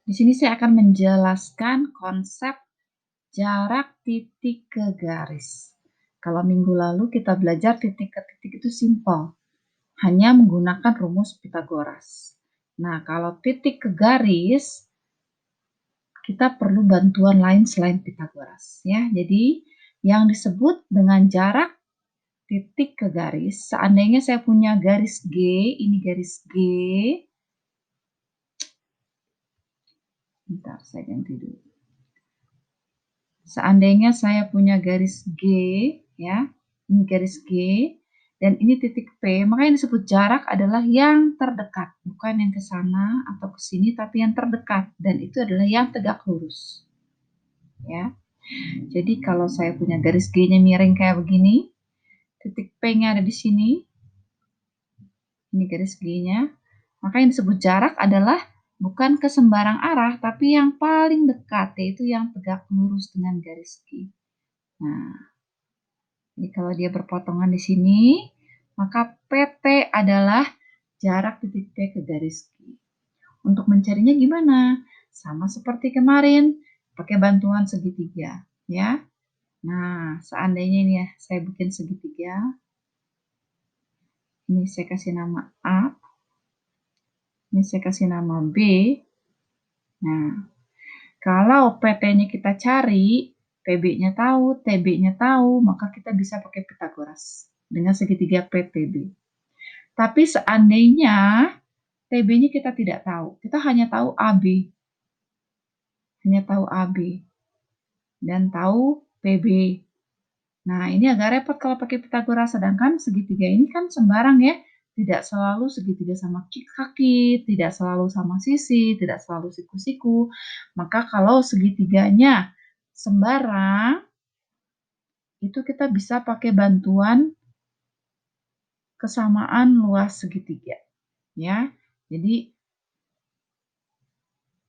Di sini saya akan menjelaskan konsep jarak titik ke garis. Kalau minggu lalu kita belajar titik ke titik itu simpel, hanya menggunakan rumus Pythagoras. Nah, kalau titik ke garis, kita perlu bantuan lain selain Pythagoras, ya. Jadi, yang disebut dengan jarak titik ke garis, seandainya saya punya garis G, ini garis G. Bentar, saya ganti dulu. Seandainya saya punya garis G, ya, ini garis G, dan ini titik P, maka yang disebut jarak adalah yang terdekat, bukan yang ke sana atau ke sini, tapi yang terdekat, dan itu adalah yang tegak lurus. Ya, jadi kalau saya punya garis G-nya miring kayak begini, titik P-nya ada di sini, ini garis G-nya, maka yang disebut jarak adalah bukan ke sembarang arah, tapi yang paling dekat, yaitu yang tegak lurus dengan garis G. Nah, jadi kalau dia berpotongan di sini, maka PT adalah jarak titik P ke garis G. Untuk mencarinya gimana? Sama seperti kemarin, pakai bantuan segitiga, ya. Nah, seandainya ini ya, saya bikin segitiga. Ini saya kasih nama A. Ini saya kasih nama B. Nah, kalau PT-nya kita cari, PB-nya tahu, TB-nya tahu, maka kita bisa pakai Pythagoras dengan segitiga PTB. Tapi seandainya TB-nya kita tidak tahu, kita hanya tahu AB. Hanya tahu AB. Dan tahu PB. Nah, ini agak repot kalau pakai Pythagoras, sedangkan segitiga ini kan sembarang ya. Tidak selalu segitiga sama kaki, tidak selalu sama sisi, tidak selalu siku-siku. Maka kalau segitiganya sembarang, itu kita bisa pakai bantuan kesamaan luas segitiga. Ya, jadi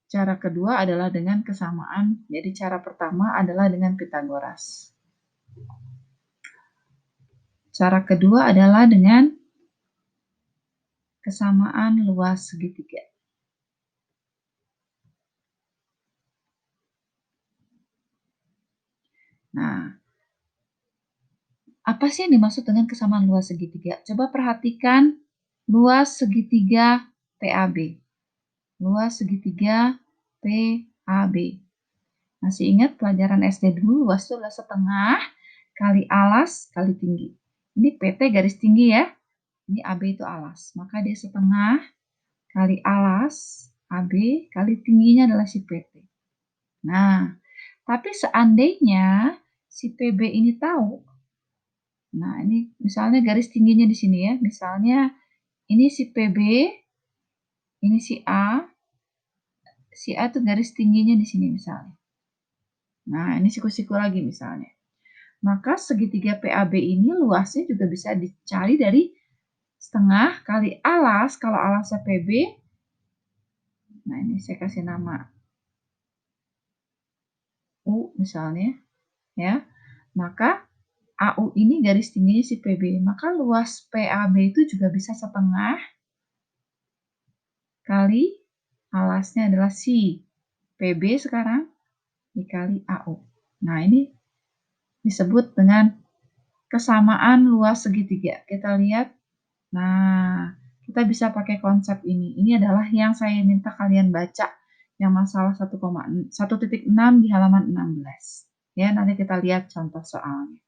cara kedua adalah dengan kesamaan. Jadi cara pertama adalah dengan Pythagoras. Cara kedua adalah dengan kesamaan luas segitiga. Nah, apa sih yang dimaksud dengan kesamaan luas segitiga? Coba perhatikan luas segitiga PAB. Luas segitiga PAB. Masih ingat pelajaran SD dulu, luas itu adalah setengah kali alas kali tinggi. Ini PT garis tinggi ya. Ini AB itu alas. Maka dia setengah kali alas AB kali tingginya adalah si PT. Nah, tapi seandainya si PB ini tahu, nah ini misalnya garis tingginya di sini ya, misalnya ini si PB, ini si A itu garis tingginya di sini misalnya. Nah, ini siku-siku lagi misalnya. Maka segitiga PAB ini luasnya juga bisa dicari dari setengah kali alas, kalau alasnya PB, nah ini saya kasih nama U misalnya, ya. Maka AU ini garis tingginya si PB, maka luas PAB itu juga bisa setengah kali alasnya adalah si PB sekarang dikali AU. Nah, ini disebut dengan kesamaan luas segitiga. Kita lihat. Nah, kita bisa pakai konsep ini. Ini adalah yang saya minta kalian baca, yang masalah 1,6 di halaman 16. Ya, nanti kita lihat contoh soalnya.